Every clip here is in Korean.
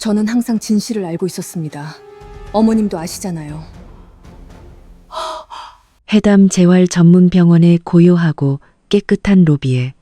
저는 항상 진실을 알고 있었습니다. 어머님도 아시잖아요. 해담 재활 전문 병원의 고요하고 깨끗한 로비에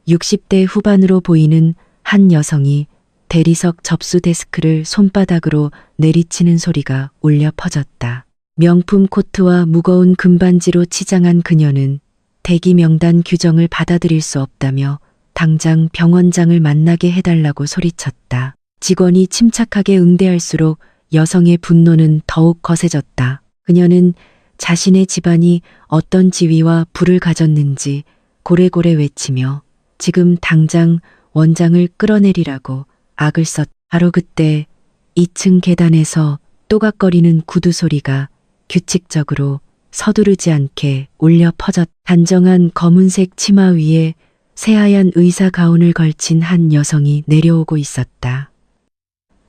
60대 후반으로 보이는 한 여성이 대리석 접수 데스크를 손바닥으로 내리치는 소리가 울려 퍼졌다. 명품 코트와 무거운 금반지로 치장한 그녀는 대기 명단 규정을 받아들일 수 없다며 당장 병원장을 만나게 해달라고 소리쳤다. 직원이 침착하게 응대할수록 여성의 분노는 더욱 거세졌다. 그녀는 자신의 집안이 어떤 지위와 부를 가졌는지 고래고래 외치며 지금 당장 원장을 끌어내리라고 악을 썼다. 바로 그때 2층 계단에서 또각거리는 구두 소리가 규칙적으로 서두르지 않게 울려 퍼졌다. 단정한 검은색 치마 위에 새하얀 의사 가운을 걸친 한 여성이 내려오고 있었다.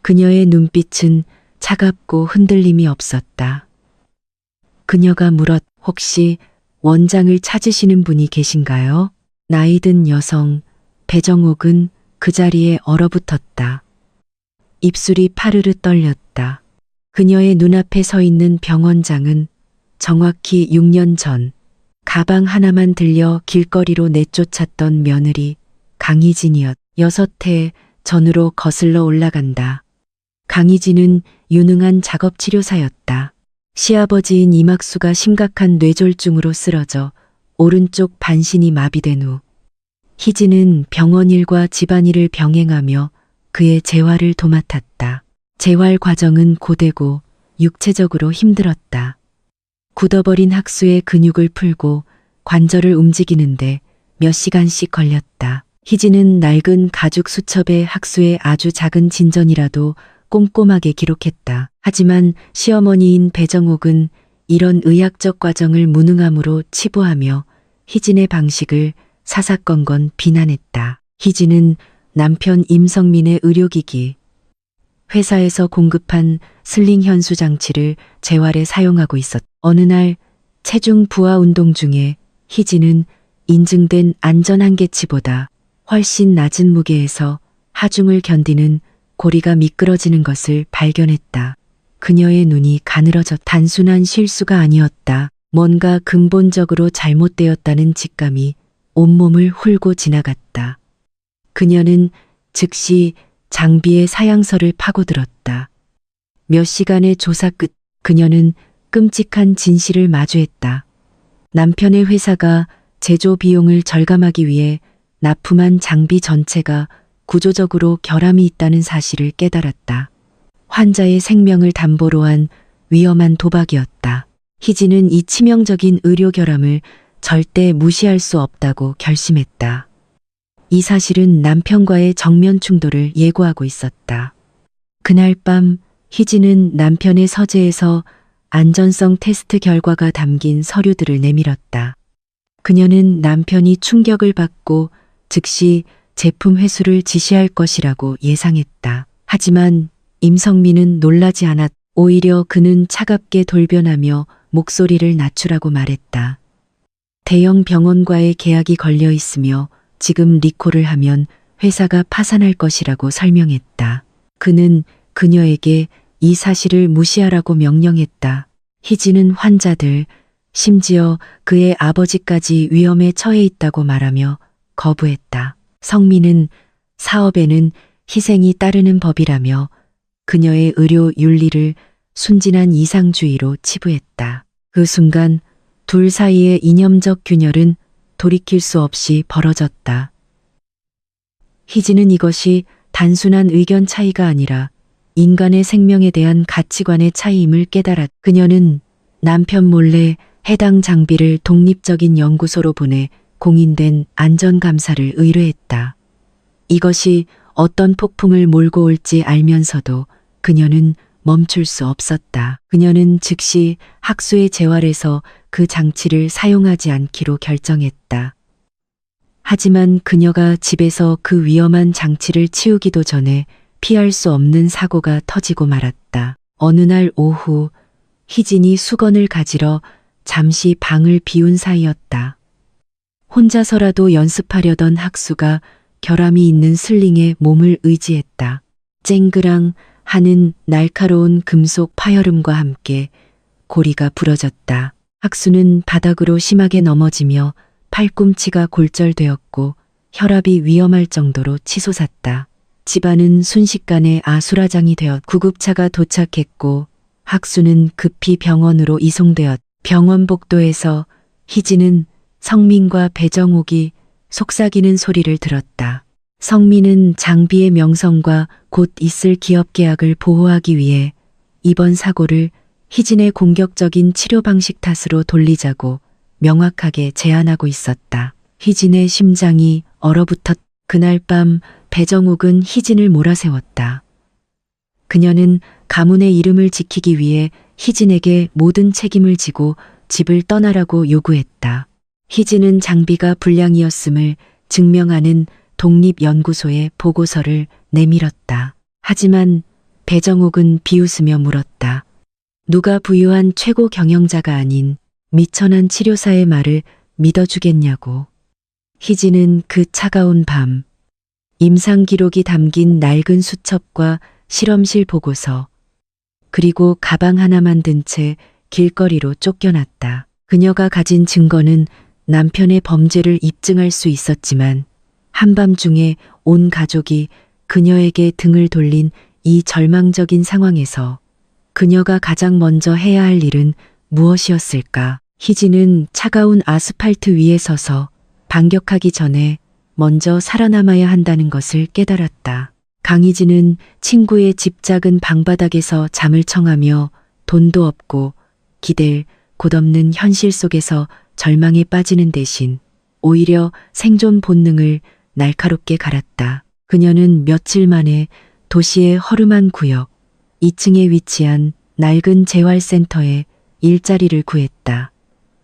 그녀의 눈빛은 차갑고 흔들림이 없었다. 그녀가 물었, 혹시 원장을 찾으시는 분이 계신가요? 나이든 여성, 배정옥은 그 자리에 얼어붙었다. 입술이 파르르 떨렸다. 그녀의 눈앞에 서 있는 병원장은 정확히 6년 전 가방 하나만 들려 길거리로 내쫓았던 며느리 강희진이었다. 6해 전으로 거슬러 올라간다. 강희진은 유능한 작업치료사였다. 시아버지인 이막수가 심각한 뇌졸중으로 쓰러져 오른쪽 반신이 마비된 후 희진은 병원 일과 집안일을 병행하며 그의 재활을 도맡았다. 재활 과정은 고되고 육체적으로 힘들었다. 굳어버린 학수의 근육을 풀고 관절을 움직이는데 몇 시간씩 걸렸다. 희진은 낡은 가죽 수첩에 학수의 아주 작은 진전이라도 꼼꼼하게 기록했다. 하지만 시어머니인 배정옥은 이런 의학적 과정을 무능함으로 치부하며 희진의 방식을 사사건건 비난했다. 희진은 남편 임성민의 의료기기, 회사에서 공급한 슬링 현수 장치를 재활에 사용하고 있었다. 어느 날 체중 부하 운동 중에 희진은 인증된 안전 한계치보다 훨씬 낮은 무게에서 하중을 견디는 고리가 미끄러지는 것을 발견했다. 그녀의 눈이 가늘어졌다. 단순한 실수가 아니었다. 뭔가 근본적으로 잘못되었다는 직감이 온몸을 훑고 지나갔다. 그녀는 즉시 장비의 사양서를 파고들었다. 몇 시간의 조사 끝 그녀는 끔찍한 진실을 마주했다. 남편의 회사가 제조 비용을 절감하기 위해 납품한 장비 전체가 구조적으로 결함이 있다는 사실을 깨달았다. 환자의 생명을 담보로 한 위험한 도박이었다. 희진은 이 치명적인 의료 결함을 절대 무시할 수 없다고 결심했다. 이 사실은 남편과의 정면 충돌을 예고하고 있었다. 그날 밤 희진은 남편의 서재에서 안전성 테스트 결과가 담긴 서류들을 내밀었다. 그녀는 남편이 충격을 받고 즉시 제품 회수를 지시할 것이라고 예상했다. 하지만 임성민은 놀라지 않았다. 오히려 그는 차갑게 돌변하며 목소리를 낮추라고 말했다. 대형 병원과의 계약이 걸려 있으며 지금 리콜을 하면 회사가 파산할 것이라고 설명했다. 그는 그녀에게 이 사실을 무시하라고 명령했다. 희진은 환자들, 심지어 그의 아버지까지 위험에 처해 있다고 말하며 거부했다. 성민은 사업에는 희생이 따르는 법이라며 그녀의 의료 윤리를 순진한 이상주의로 치부했다. 그 순간 둘 사이의 이념적 균열은 돌이킬 수 없이 벌어졌다. 희진은 이것이 단순한 의견 차이가 아니라 인간의 생명에 대한 가치관의 차이임을 깨달았다. 그녀는 남편 몰래 해당 장비를 독립적인 연구소로 보내 공인된 안전감사를 의뢰했다. 이것이 어떤 폭풍을 몰고 올지 알면서도 그녀는 멈출 수 없었다. 그녀는 즉시 학수의 재활에서 그 장치를 사용하지 않기로 결정했다. 하지만 그녀가 집에서 그 위험한 장치를 치우기도 전에 피할 수 없는 사고가 터지고 말았다. 어느 날 오후 희진이 수건을 가지러 잠시 방을 비운 사이였다. 혼자서라도 연습하려던 학수가 결함이 있는 슬링에 몸을 의지했다. 쨍그랑 하는 날카로운 금속 파열음과 함께 고리가 부러졌다. 학수는 바닥으로 심하게 넘어지며 팔꿈치가 골절되었고 혈압이 위험할 정도로 치솟았다. 집안은 순식간에 아수라장이 되어 구급차가 도착했고 학수는 급히 병원으로 이송되었다. 병원 복도에서 희진은 성민과 배정옥이 속삭이는 소리를 들었다. 성민은 장비의 명성과 곧 있을 기업 계약을 보호하기 위해 이번 사고를 희진의 공격적인 치료 방식 탓으로 돌리자고 명확하게 제안하고 있었다. 희진의 심장이 얼어붙었. 그날 밤 배정욱은 희진을 몰아세웠다. 그녀는 가문의 이름을 지키기 위해 희진에게 모든 책임을 지고 집을 떠나라고 요구했다. 희진은 장비가 불량이었음을 증명하는 독립연구소에 보고서를 내밀었다. 하지만 배정욱은 비웃으며 물었다. 누가 부유한 최고 경영자가 아닌 미천한 치료사의 말을 믿어주겠냐고. 희진은 그 차가운 밤, 임상 기록이 담긴 낡은 수첩과 실험실 보고서, 그리고 가방 하나만 든 채 길거리로 쫓겨났다. 그녀가 가진 증거는 남편의 범죄를 입증할 수 있었지만 한밤중에 온 가족이 그녀에게 등을 돌린 이 절망적인 상황에서 그녀가 가장 먼저 해야 할 일은 무엇이었을까? 희진은 차가운 아스팔트 위에 서서 반격하기 전에 먼저 살아남아야 한다는 것을 깨달았다. 강희진은 친구의 집 작은 방바닥에서 잠을 청하며 돈도 없고 기댈 곳 없는 현실 속에서 절망에 빠지는 대신 오히려 생존 본능을 날카롭게 갈았다. 그녀는 며칠 만에 도시의 허름한 구역 2층에 위치한 낡은 재활센터에 일자리를 구했다.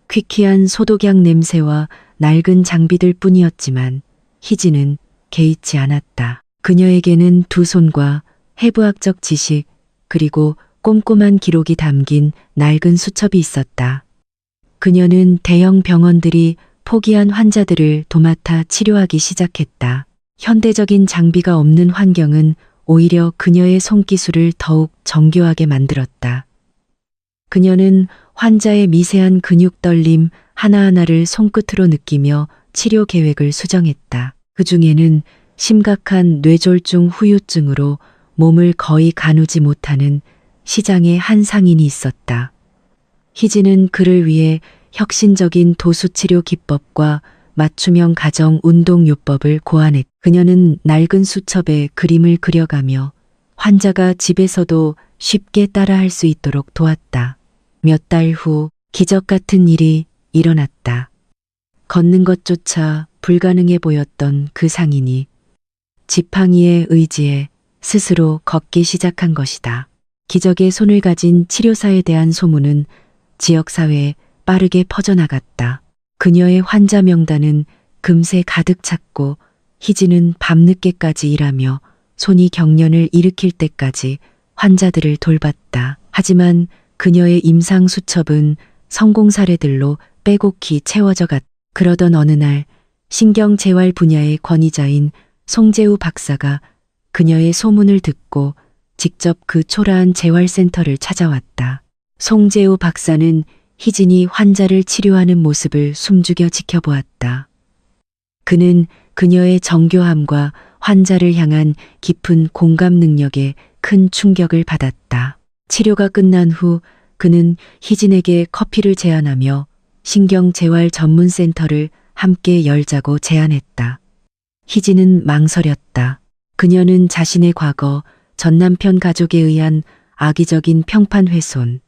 퀴퀴한 소독약 냄새와 낡은 장비들 뿐이었지만 희진은 개의치 않았다. 그녀에게는 두 손과 해부학적 지식 그리고 꼼꼼한 기록이 담긴 낡은 수첩이 있었다. 그녀는 대형 병원들이 포기한 환자들을 도맡아 치료하기 시작했다. 현대적인 장비가 없는 환경은 오히려 그녀의 손기술을 더욱 정교하게 만들었다. 그녀는 환자의 미세한 근육 떨림 하나하나를 손끝으로 느끼며 치료 계획을 수정했다. 그 중에는 심각한 뇌졸중 후유증으로 몸을 거의 가누지 못하는 시장의 한 상인이 있었다. 희진은 그를 위해 혁신적인 도수치료 기법과 맞춤형 가정 운동요법을 고안했다. 그녀는 낡은 수첩에 그림을 그려가며 환자가 집에서도 쉽게 따라할 수 있도록 도왔다. 몇 달 후 기적 같은 일이 일어났다. 걷는 것조차 불가능해 보였던 그 상인이 지팡이의 의지에 스스로 걷기 시작한 것이다. 기적의 손을 가진 치료사에 대한 소문은 지역사회에 빠르게 퍼져나갔다. 그녀의 환자 명단은 금세 가득 찼고 희진은 밤늦게까지 일하며 손이 경련을 일으킬 때까지 환자들을 돌봤다. 하지만 그녀의 임상 수첩은 성공 사례들로 빼곡히 채워져 갔다. 그러던 어느 날 신경재활 분야의 권위자인 송재우 박사가 그녀의 소문을 듣고 직접 그 초라한 재활센터를 찾아왔다. 송재우 박사는 희진이 환자를 치료하는 모습을 숨죽여 지켜보았다. 그는 그녀의 정교함과 환자를 향한 깊은 공감 능력에 큰 충격을 받았다. 치료가 끝난 후 그는 희진에게 커피를 제안하며 신경재활 전문센터를 함께 열자고 제안했다. 희진은 망설였다. 그녀는 자신의 과거, 전 남편 가족에 의한 악의적인 평판 훼손,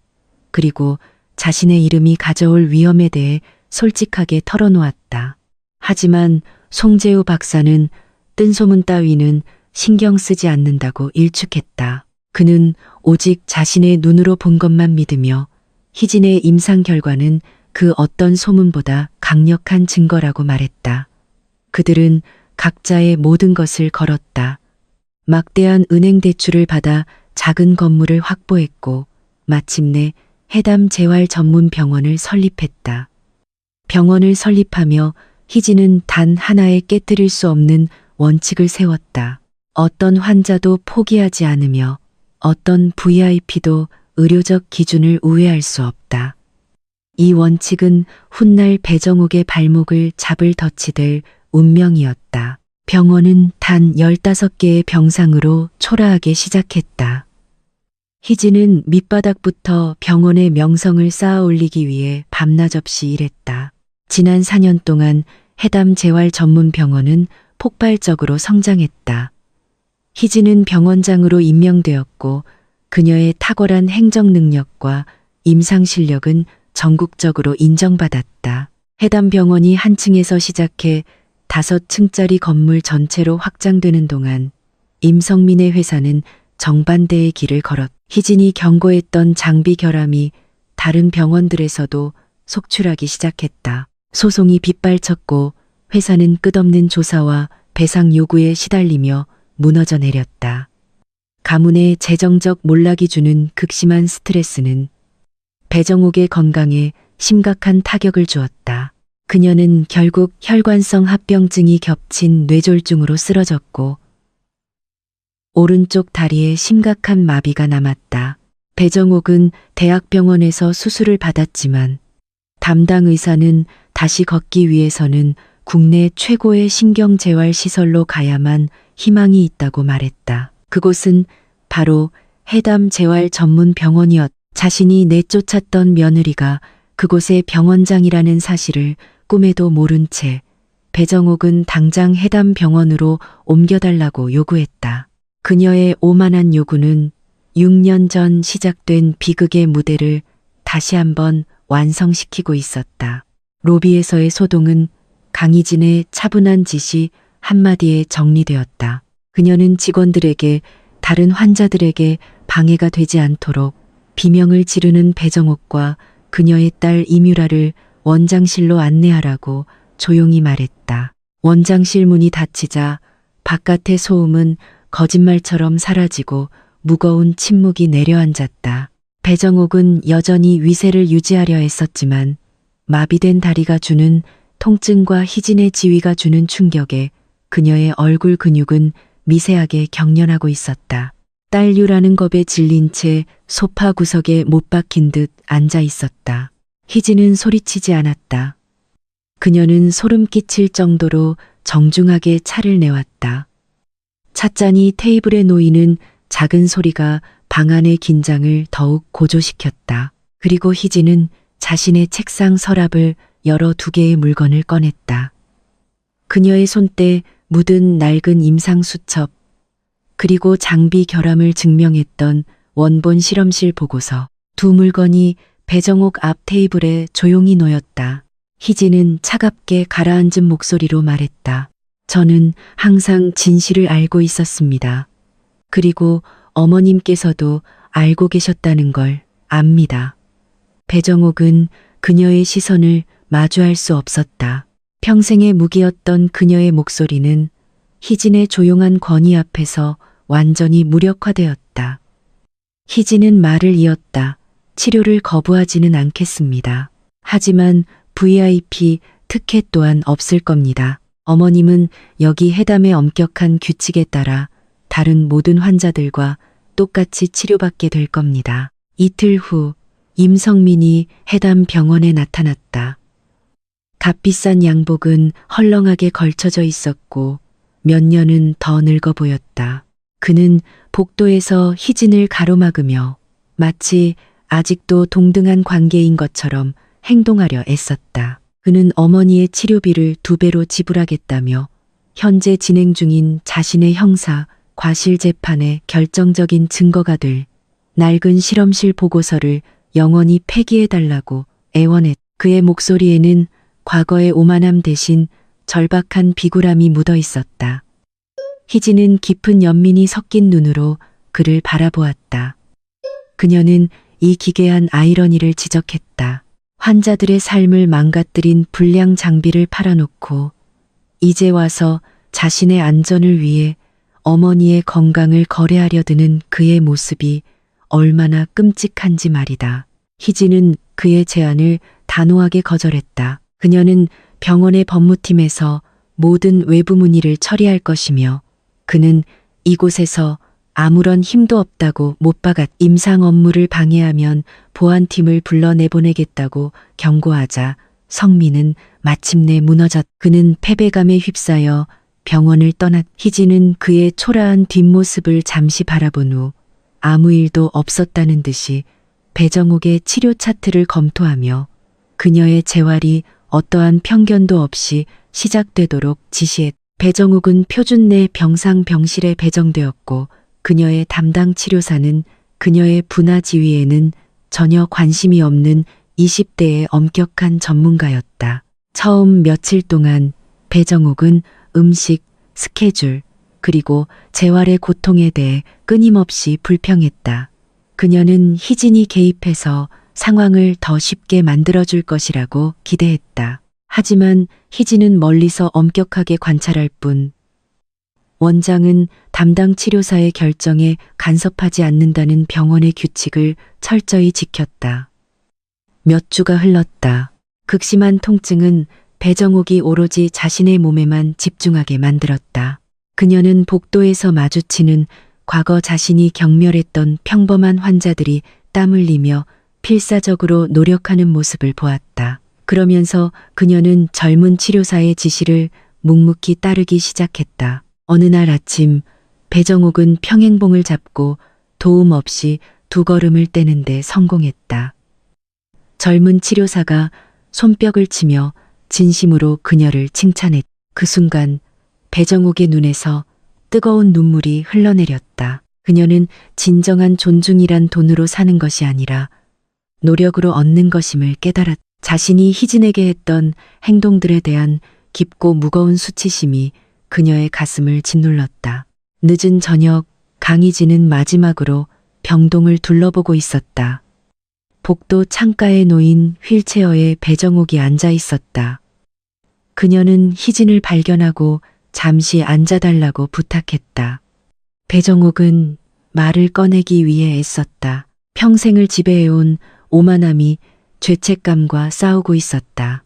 그리고 자신의 이름이 가져올 위험에 대해 솔직하게 털어놓았다. 하지만 송재우 박사는 뜬소문 따위는 신경 쓰지 않는다고 일축했다. 그는 오직 자신의 눈으로 본 것만 믿으며 희진의 임상 결과는 그 어떤 소문보다 강력한 증거라고 말했다. 그들은 각자의 모든 것을 걸었다. 막대한 은행 대출을 받아 작은 건물을 확보했고 마침내 해담 재활 전문 병원을 설립했다. 병원을 설립하며 희진은 단 하나의 깨뜨릴 수 없는 원칙을 세웠다. 어떤 환자도 포기하지 않으며 어떤 VIP도 의료적 기준을 우회할 수 없다. 이 원칙은 훗날 배정옥의 발목을 잡을 덫이 될 운명이었다. 병원은 단 15개의 병상으로 초라하게 시작했다. 희진은 밑바닥부터 병원의 명성을 쌓아 올리기 위해 밤낮 없이 일했다. 지난 4년 동안 해담 재활 전문 병원은 폭발적으로 성장했다. 희진은 병원장으로 임명되었고 그녀의 탁월한 행정 능력과 임상 실력은 전국적으로 인정받았다. 해담 병원이 한 층에서 시작해 5층짜리 건물 전체로 확장되는 동안 임성민의 회사는 정반대의 길을 걸었다. 희진이 경고했던 장비 결함이 다른 병원들에서도 속출하기 시작했다. 소송이 빗발쳤고 회사는 끝없는 조사와 배상 요구에 시달리며 무너져 내렸다. 가문의 재정적 몰락이 주는 극심한 스트레스는 배정옥의 건강에 심각한 타격을 주었다. 그녀는 결국 혈관성 합병증이 겹친 뇌졸중으로 쓰러졌고 오른쪽 다리에 심각한 마비가 남았다. 배정옥은 대학병원에서 수술을 받았지만 담당 의사는 다시 걷기 위해서는 국내 최고의 신경재활시설로 가야만 희망이 있다고 말했다. 그곳은 바로 해담 재활 전문 병원이었다. 자신이 내쫓았던 며느리가 그곳의 병원장이라는 사실을 꿈에도 모른 채 배정옥은 당장 해담 병원으로 옮겨달라고 요구했다. 그녀의 오만한 요구는 6년 전 시작된 비극의 무대를 다시 한번 완성시키고 있었다. 로비에서의 소동은 강희진의 차분한 지시 한마디에 정리되었다. 그녀는 직원들에게 다른 환자들에게 방해가 되지 않도록 비명을 지르는 배정옥과 그녀의 딸 이뮤라를 원장실로 안내하라고 조용히 말했다. 원장실 문이 닫히자 바깥의 소음은 거짓말처럼 사라지고 무거운 침묵이 내려앉았다. 배정옥은 여전히 위세를 유지하려 했었지만 마비된 다리가 주는 통증과 희진의 지위가 주는 충격에 그녀의 얼굴 근육은 미세하게 경련하고 있었다. 딸류라는 겁에 질린 채 소파 구석에 못 박힌 듯 앉아 있었다. 희진은 소리치지 않았다. 그녀는 소름 끼칠 정도로 정중하게 차를 내왔다. 찻잔이 테이블에 놓이는 작은 소리가 방 안의 긴장을 더욱 고조시켰다. 그리고 희진은 자신의 책상 서랍을 열어 2개의 물건을 꺼냈다. 그녀의 손때 묻은 낡은 임상 수첩, 그리고 장비 결함을 증명했던 원본 실험실 보고서. 2 물건이 배정옥 앞 테이블에 조용히 놓였다. 희진은 차갑게 가라앉은 목소리로 말했다. 저는 항상 진실을 알고 있었습니다. 그리고 어머님께서도 알고 계셨다는 걸 압니다. 배정옥은 그녀의 시선을 마주할 수 없었다. 평생의 무기였던 그녀의 목소리는 희진의 조용한 권위 앞에서 완전히 무력화되었다. 희진은 말을 이었다. 치료를 거부하지는 않겠습니다. 하지만 VIP 특혜 또한 없을 겁니다. 어머님은 여기 해담의 엄격한 규칙에 따라 다른 모든 환자들과 똑같이 치료받게 될 겁니다. 이틀 후 임성민이 해담 병원에 나타났다. 값비싼 양복은 헐렁하게 걸쳐져 있었고 몇 년은 더 늙어 보였다. 그는 복도에서 희진을 가로막으며 마치 아직도 동등한 관계인 것처럼 행동하려 애썼다. 그는 어머니의 치료비를 2배로 지불하겠다며 현재 진행 중인 자신의 형사 과실 재판의 결정적인 증거가 될 낡은 실험실 보고서를 영원히 폐기해달라고 애원했다. 그의 목소리에는 과거의 오만함 대신 절박한 비굴함이 묻어 있었다. 희진은 깊은 연민이 섞인 눈으로 그를 바라보았다. 그녀는 이 기괴한 아이러니를 지적했다. 환자들의 삶을 망가뜨린 불량 장비를 팔아놓고 이제 와서 자신의 안전을 위해 어머니의 건강을 거래하려 드는 그의 모습이 얼마나 끔찍한지 말이다. 희진은 그의 제안을 단호하게 거절했다. 그녀는 병원의 법무팀에서 모든 외부 문의를 처리할 것이며 그는 이곳에서 아무런 힘도 없다고 못 박았. 임상 업무를 방해하면 보안팀을 불러 내보내겠다고 경고하자 성민은 마침내 무너졌. 그는 패배감에 휩싸여 병원을 떠났. 희진은 그의 초라한 뒷모습을 잠시 바라본 후 아무 일도 없었다는 듯이 배정옥의 치료 차트를 검토하며 그녀의 재활이 어떠한 편견도 없이 시작되도록 지시했. 배정옥은 표준 내 병상 병실에 배정되었고 그녀의 담당 치료사는 그녀의 분화 지휘에는 전혀 관심이 없는 20대의 엄격한 전문가였다. 처음 며칠 동안 배정옥은 음식, 스케줄, 그리고 재활의 고통에 대해 끊임없이 불평했다. 그녀는 희진이 개입해서 상황을 더 쉽게 만들어줄 것이라고 기대했다. 하지만 희진은 멀리서 엄격하게 관찰할 뿐 원장은 담당 치료사의 결정에 간섭하지 않는다는 병원의 규칙을 철저히 지켰다. 몇 주가 흘렀다. 극심한 통증은 배정옥이 오로지 자신의 몸에만 집중하게 만들었다. 그녀는 복도에서 마주치는 과거 자신이 경멸했던 평범한 환자들이 땀 흘리며 필사적으로 노력하는 모습을 보았다. 그러면서 그녀는 젊은 치료사의 지시를 묵묵히 따르기 시작했다. 어느 날 아침 배정옥은 평행봉을 잡고 도움 없이 2걸음을 떼는데 성공했다. 젊은 치료사가 손뼉을 치며 진심으로 그녀를 칭찬했. 그 순간 배정옥의 눈에서 뜨거운 눈물이 흘러내렸다. 그녀는 진정한 존중이란 돈으로 사는 것이 아니라 노력으로 얻는 것임을 깨달았다. 자신이 희진에게 했던 행동들에 대한 깊고 무거운 수치심이 그녀의 가슴을 짓눌렀다. 늦은 저녁 강희진은 마지막으로 병동을 둘러보고 있었다. 복도 창가에 놓인 휠체어에 배정옥이 앉아 있었다. 그녀는 희진을 발견하고 잠시 앉아달라고 부탁했다. 배정옥은 말을 꺼내기 위해 애썼다. 평생을 지배해온 오만함이 죄책감과 싸우고 있었다.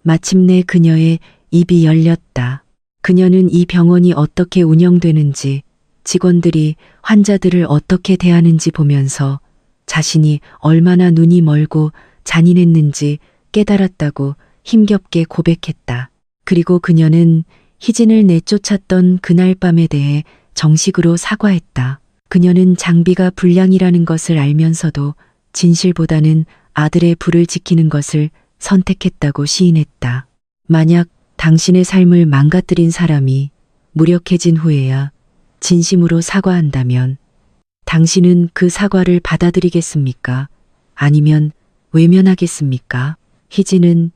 마침내 그녀의 입이 열렸다. 그녀는 이 병원이 어떻게 운영되는지, 직원들이 환자들을 어떻게 대하는지 보면서 자신이 얼마나 눈이 멀고 잔인했는지 깨달았다고 힘겹게 고백했다. 그리고 그녀는 희진을 내쫓았던 그날 밤에 대해 정식으로 사과했다. 그녀는 장비가 불량이라는 것을 알면서도 진실보다는 아들의 부를 지키는 것을 선택했다고 시인했다. 만약 당신의 삶을 망가뜨린 사람이 무력해진 후에야 진심으로 사과한다면 당신은 그 사과를 받아들이겠습니까? 아니면 외면하겠습니까? 희진은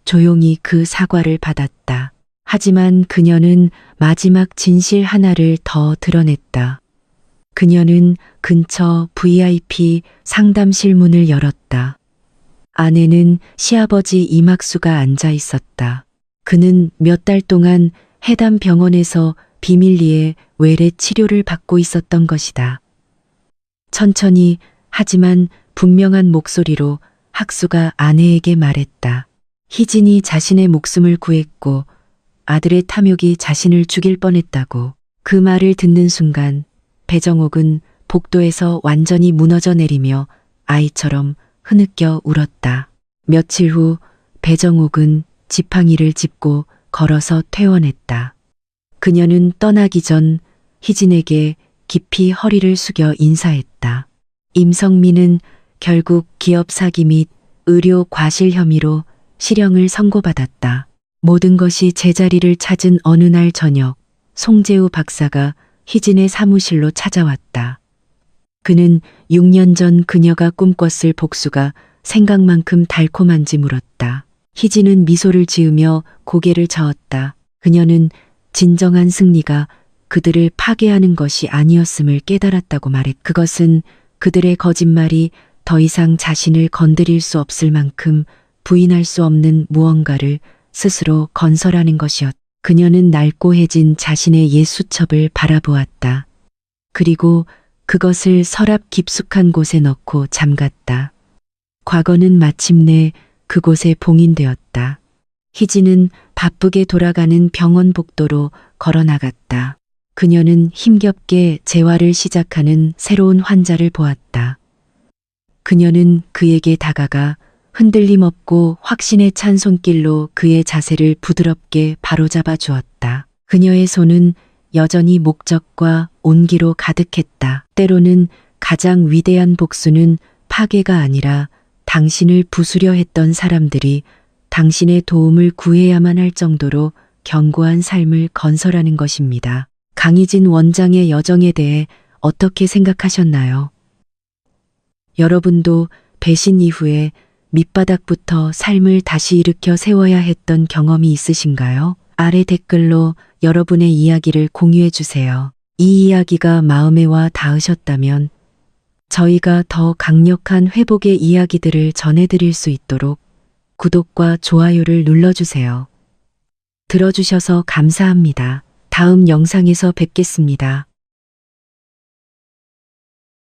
조용히 그 사과를 받았다. 하지만 그녀는 마지막 진실 하나를 더 드러냈다. 그녀는 근처 VIP 상담실 문을 열었다. 안에는 시아버지 이막수가 앉아 있었다. 그는 몇 달 동안 해담 병원에서 비밀리에 외래 치료를 받고 있었던 것이다. 천천히 하지만 분명한 목소리로 학수가 아내에게 말했다. 희진이 자신의 목숨을 구했고 아들의 탐욕이 자신을 죽일 뻔했다고. 그 말을 듣는 순간 배정옥은 복도에서 완전히 무너져 내리며 아이처럼 흐느껴 울었다. 며칠 후 배정옥은 지팡이를 짚고 걸어서 퇴원했다. 그녀는 떠나기 전 희진에게 깊이 허리를 숙여 인사했다. 임성민은 결국 기업 사기 및 의료 과실 혐의로 실형을 선고받았다. 모든 것이 제자리를 찾은 어느 날 저녁, 송재우 박사가 희진의 사무실로 찾아왔다. 그는 6년 전 그녀가 꿈꿨을 복수가 생각만큼 달콤한지 물었다. 희진은 미소를 지으며 고개를 저었다. 그녀는 진정한 승리가 그들을 파괴하는 것이 아니었음을 깨달았다고 말했다. 그것은 그들의 거짓말이 더 이상 자신을 건드릴 수 없을 만큼 부인할 수 없는 무언가를 스스로 건설하는 것이었다. 그녀는 날고해진 자신의 옛 수첩을 바라보았다. 그리고 그것을 서랍 깊숙한 곳에 넣고 잠갔다. 과거는 마침내 그곳에 봉인되었다. 희진은 바쁘게 돌아가는 병원 복도로 걸어 나갔다. 그녀는 힘겹게 재활을 시작하는 새로운 환자를 보았다. 그녀는 그에게 다가가 흔들림 없고 확신에 찬 손길로 그의 자세를 부드럽게 바로잡아 주었다. 그녀의 손은 여전히 목적과 온기로 가득했다. 때로는 가장 위대한 복수는 파괴가 아니라 당신을 부수려 했던 사람들이 당신의 도움을 구해야만 할 정도로 견고한 삶을 건설하는 것입니다. 강희진 원장의 여정에 대해 어떻게 생각하셨나요? 여러분도 배신 이후에 밑바닥부터 삶을 다시 일으켜 세워야 했던 경험이 있으신가요? 아래 댓글로 여러분의 이야기를 공유해 주세요. 이 이야기가 마음에 와 닿으셨다면 저희가 더 강력한 회복의 이야기들을 전해드릴 수 있도록 구독과 좋아요를 눌러주세요. 들어주셔서 감사합니다. 다음 영상에서 뵙겠습니다.